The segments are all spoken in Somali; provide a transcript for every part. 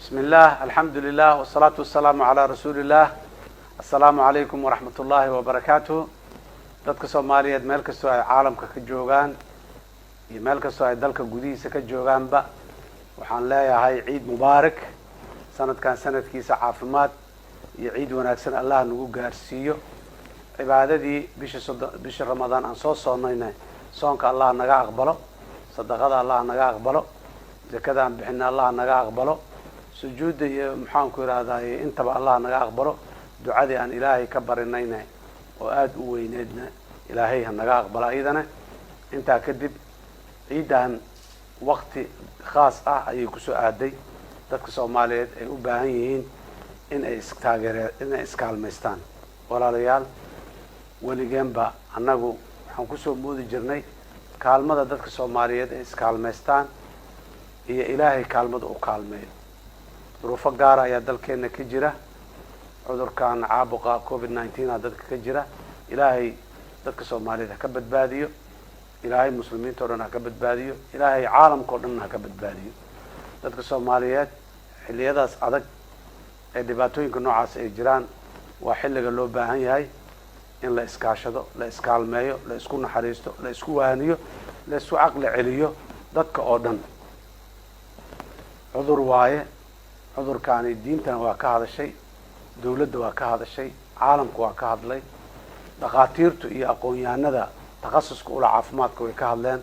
بسم الله الحمد لله والصلاة والسلام على رسول الله. السلام عليكم ورحمة الله وبركاته. dadka Soomaaliyeed meel kastoo ay caalamka ka joogaan iyo meel kastoo ay dalka gudihiisa ka joogaanba waxaan leeyahay ciid mubaarak. sanadkan sanadkiisa caafimaad iyo ciid wanaagsan Allah nagu gaarsiiyo. cibaadadii bisha Ramadaan aan soo soonaynay soonka Allah naga aqbalo, sadaqada Allah naga aqbalo, zakada aan bixinay Allah naga aqbalo, sujuudda iyo maxaan ku yiraahdaa intaba Allah naga aqbalo, ducadii aan Ilaahay ka barinayna oo aad u weyneedna Ilaahay ha naga aqbalo ayadana. inta kadib ciidan waqti khaas ah ayay ku soo aaday dadka Soomaaliyeed ay u baahan yihiin in ay iskaalmeystaan. walaalayaal waligeenba annagu waxaan ku soo moodi jirnay kaalmada dadka Soomaaliyeed ay iskaalmeystaan iyo Ilaahay kaalmada u kaalmeeyo. duruufo gaar ah ayaa dalkeena ka jira, cudurkan caabuqa COVID-19 dadka ka jira. Ilaahay dadka Soomaaliyeed ha ka badbaadiyo, Ilaahay muslimiinta oo dhan ha ka badbaadiyo, Ilaahay caalamka oo dhan ha ka badbaadiyo. dadka Soomaaliyeed xilliyadaas adag ee dhibaatooyinka noocaas ay jiraan waa xilliga loo baahan yahay in la iskaashado, la iskaalmeeyo, la isku naxariisto, la isku waaniyo, la isku caqli celiyo dadka oo dhan. cudur waaye, cudurkaani diintana waa ka hadashay, dawladda waa ka hadashay, caalamku waa ka hadlay, dhaqaatiirtu iyo aqoon-yahanada takhasuska ula caafimaadka way ka hadleen.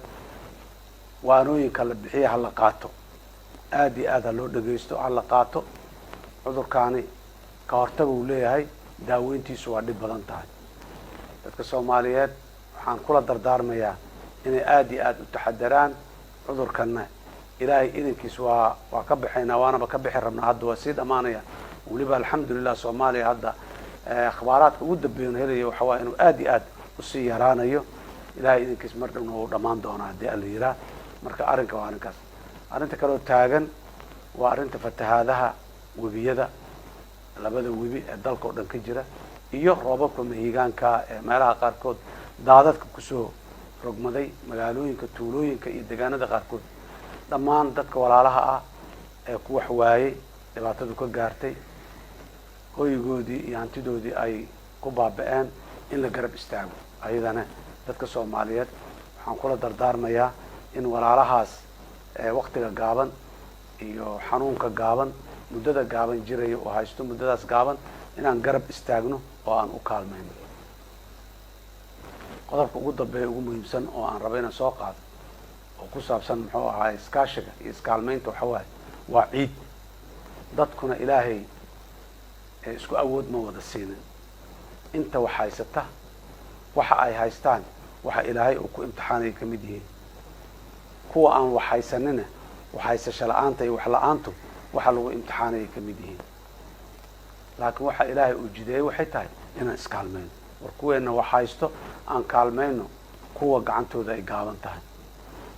waanooyinka la bixiya ha la qaato, aad iyo aad ha loo dhagaysto, ha la qaato. cudurkaani ka hortaga uu leeyahay, daaweyntiisu waa dhib badan tahay. dadka Soomaaliyeed waxaan kula dardaarmayaa inay aad iyo aad u taxadaraan cudurkanna. ilaahay idinkiis waa ka baxaynaa, waanaba ka bixi rabnaa. hadda waa sii dhamaanaya. weliba alxamdulilah Soomaaliya hadda akhbaaraadka ugu dambeeyay helaya waxa waa inuu aad iyo aad usii yaraanayo. ilaahay idinkiis mar dhowna wuu dhammaan doonaa haddii alla yiraa. marka arrinka waa arrinkaas. arrinta kaloo taagan waa arrinta fatahaadaha webiyada, labada webi ee dalka oo dhan ka jira, iyo roobabka mahiigaanka ee meelaha qaarkood daadadka kusoo rogmaday magaalooyinka, tuulooyinka iyo deegaanada qaarkood. dhammaan dadka walaalaha ah ee ku wax waayay, dhibaatadu ka gaartay, hoygoodii iyo hantidoodii ay ku baaba'een, in la garab istaago. ayadana dadka Soomaaliyeed waxaan kula dardaarmayaa in walaalahaas waqtiga gaaban iyo xanuunka gaaban, muddada gaaban jiraya oo haysto muddadaas gaaban, inaan garab istaagno oo aan u kaalmayno. qodobka ugu dambeeya ugu muhiimsan oo aan rabo inaan soo qaado oo ku saabsan muxuu ahaa iskaashiga iyo iskaalmaynta waxa waaye waa ciid. dadkuna Ilaahay isku awood ma wada siinin. inta wax haysata waxa ay haystaan waxa Ilaahay uu ku imtixaanay ka mid yihiin. kuwa aan wax haysanina wax haysasho la'aanta iyo wax la'aantu waxa lagu imtixaanay ka mid yihiin. laakiin waxa Ilaahay uu jideeyay waxay tahay inaan iskaalmayno. war kuweena wax haysto aan kaalmayno kuwa gacantooda ay gaaban tahay.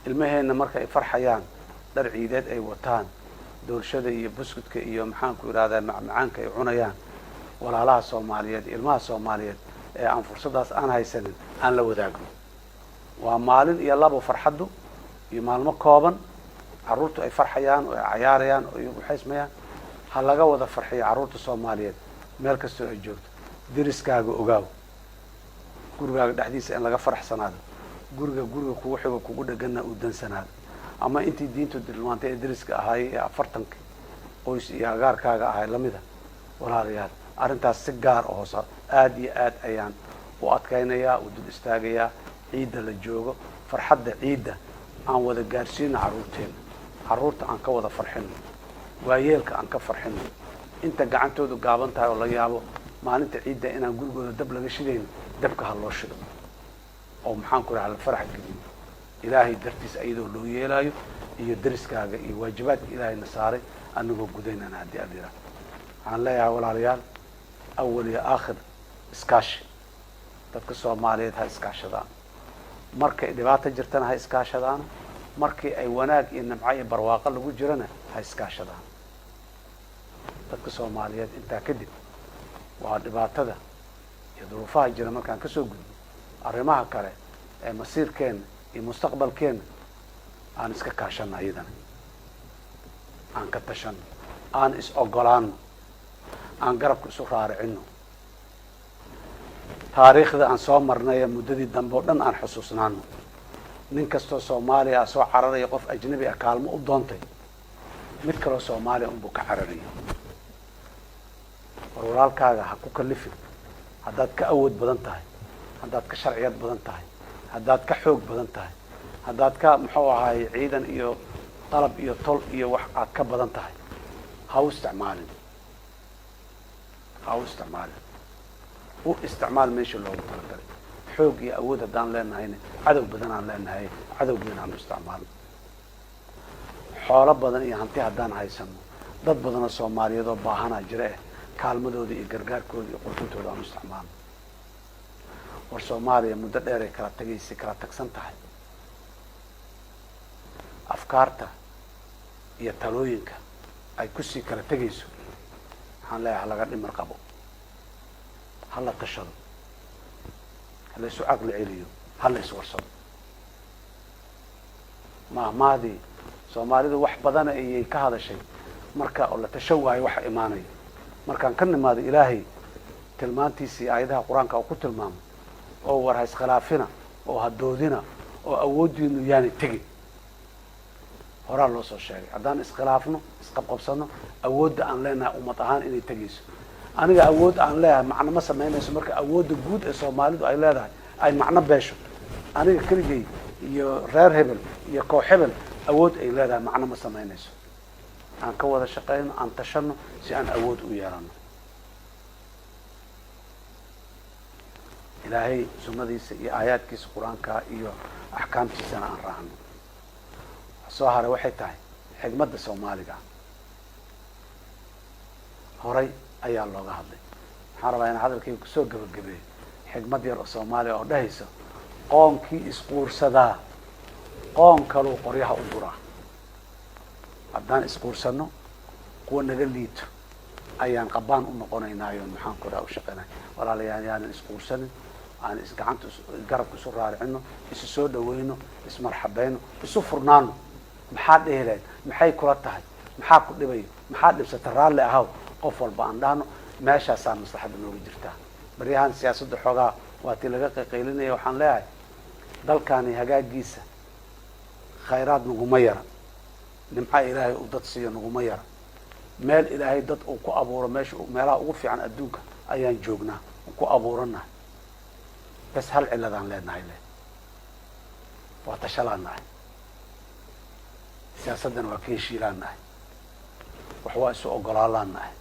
ilmaheena marka ay farxayaan, dhar ciideed ay wataan, doorshada iyo buskudka iyo maxaan ku yiraahdaa macmacaanka ay cunayaan, walaalaha Soomaaliyeed, ilmaha Soomaaliyeed ee aan fursadaas aan haysanin aan la wadaagno. waa maalin iyo labo farxadu iyo maalmo kooban carruurtu ay farxayaan oo ay cayaarayaan oo ay waxaysmayaan. ha laga wada farxiyo carruurta Soomaaliyeed meel kastoo ay joogto. deriskaaga ogaaw, gurigaaga dhexdiisa in laga faraxsanaado, guriga kugu xigo kugu dhagana u dansanaado. ama intii diintu dilmaantay ee deriska ahaayay ee 40 qoys iyo agaarkaaga ahay lamida. walaalayaal arrintaas si gaar ah hoos aad iyo aad ayaan u adkaynayaa, u dul istaagayaa. ciidda la joogo, farxadda ciidda aan wada gaarsiino carruurteena. carruurta aan ka wada farxino, waayeelka aan ka farxino. inta gacantoodu gaaban tahay oo laga yaabo maalinta ciidda inaan gurigooda dab laga shidayn, dabka ha loo shido oo maxaan ku rahaa la farax geliyo. ilaahay dartiis ayadoo loo yeelayo iyo deriskaaga iyo waajibaadka ilaahayna saaray anagoo gudaynana haddii aad yidhaahdo. waxaan leeyahay walaalayaal, awal iyo aakhir iskaashi. dadka Soomaaliyeed ha iskaashadaan. markay dhibaato jirtana ha iskaashadaan. markii ay wanaag iyo nimco iyo barwaaqo lagu jirana ha iskaashadaan. dadka Soomaaliyeed intaa kadib waa dhibaatada iyo duruufaha jira markaan ka soo gudbo arrimaha kale ee masiirkeena iyo mustaqbalkeena aan iska kaashano ayadana. aan ka tashano, aan is ogolaano aan garabka isu raaricino taariikhda aan soo marnay ee muddadii dambe oo dhan aan xusuusnaano nin kastoo soomaaliya ah soo cararaya qof ajnabi ah kaalmo u doontay mid kaloo soomaaliya unbuu ka cararayo war walaalkaaga ha ku kalifin haddaad ka awood badan tahay haddaad ka sharciyad badan tahay haddaad ka xoog badan tahay haddaad ka muxuu ahaay ciidan iyo qalab iyo tol iyo wax aad ka badan tahay ha u isticmaalin u isticmaal meesha loogu talagalay xoog iyo awood haddaan leenahayna cadow badan aan leenahay cadowgeena aan u isticmaalno xoolo badan iyo hanti haddaan haysano dad badan oo soomaaliyeed oo baahanaa jira kaalmadooda iyo gargaarkooda iyo qurxintooda aan u isticmaalno war soomaaliya muddo dheer ay kala tagaysay kala tagsan tahay afkaarta iyo talooyinka ay kusii kala tegayso waxaan leeyahay halaga dhimar qabo hala tashado hala isu caqli celiyo hala iswarsado mahmahdii soomaalidu wax badan ayay ka hadashay marka oo la tashan waayo waxa imaanaya markaan ka nimaado ilaahay tilmaantiisii aayadaha qur-aanka uu ku tilmaamo oo war ha iskhilaafina oo ha doodina oo awooddiinu yaani tegin horaa loo soo sheegay haddaan iskhilaafno isqabqabsano awoodda aan leenahay ummad ahaan inay tegayso aniga awood aan leeyahay macno ma samaynayso marka awoodda guud ee soomaalidu ay leedahay ay macno beesho aniga keligay iyo reer hebel iyo koox hebel awood ay leedahay macno ma samaynayso aan ka wada shaqayno aan tashano si aan awood u yeelano ilaahay sunnadiisa iyo aayaadkiisa qur-aanka iyo axkaamtiisana aan raacno soo haray waxay tahay xigmadda soomaaliga horay ayaa looga hadlay waxaan rabaa inaan hadalkayga kusoo gabagabeeyo xigmad yar oo soomaaliya oo dhahaysa qoonkii isquursadaa qoon kaluu qoryaha u guraa haddaan isquursano kuwa naga liito ayaan qabaan u noqonaynaayo maxaan ku dhaha u shaqeynay walaalayaal yaanan isquursanin aan isgacanta garabka isu raaricino isu soo dhaweyno ismarxabayno isu furnaano maxaa dhehi lahayd maxay kula tahay maxaa ku dhibayo maxaa dhibsata raalli ahaw qof walba aan dhahno meeshaasaa maslaxadda nooga jirtaa baryahan siyaasadda xoogaa waa tii laga qayqaylinaya waxaan leeyahay dalkaani hagaagiisa khayraad naguma yara nimca ilaahay uu dad siiyo naguma yara meel ilaahay dad uu ku abuuro meelaha ugu fiican adduunka ayaan joognaa ku abuuranahay bas hal ciladaan leenahay waa tashalaan nahay siyaasaddana waa ka heshiilaan nahay wax waa isu ogolaalaan nahay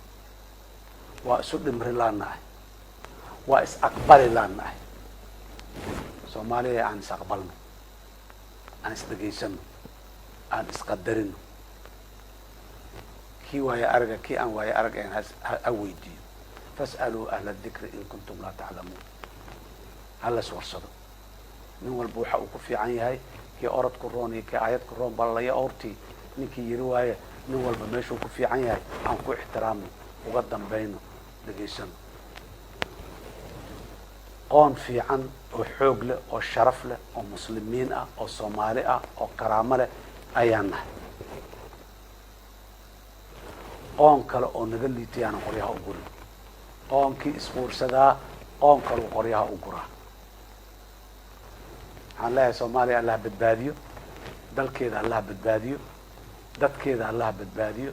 waa isu dhimrilaan nahay waa is aqbalilaan nahay soomaaliya aan is aqbalno aan isdhegaysano aan isqadarino kii waayo araga kii aan waayo arag ayn ha weydiiyo fas'aluu ahla dikri in kuntum laa taclamuun hala iswarsado nin walba waxa uu ku fiican yahay kii orodku roon iyo kii aayadku roon ballaya ortii ninkii yiri waaye nin walba meeshuu ku fiican yahay aan ku ixtiraamno uga dambayno dhegaysano qoon fiican oo xoog leh oo sharaf leh oo muslimiin ah oo soomaali ah oo karaamo leh ayaan nahay qoon kale oo naga liitayaanan qoryaha u gurin qoonkii isquursadaa qoon kaleu qoryaha u guraa waxaan leeyahay soomaaliya allah badbaadiyo dalkeeda allah badbaadiyo dadkeeda allah badbaadiyo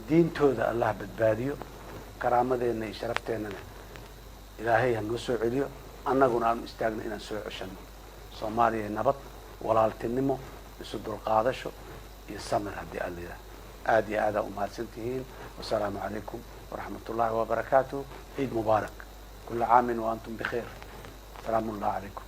diintooda allah badbaadiyo karaamadeenna iyo sharafteenana ilaahay ha noo soo celiyo annaguna aanu istaagno inaan soo ceshano soomaaliya nabad walaaltinimo isu dulqaadasho iyo samir haddii alla yidhaah aad iyo aadaa umahadsan tihiin wasalaamu calaykum waraxmat ullahi wabarakaatuh ciid mubaarak kula caamin wa antum bikheer salaamu llah calaykum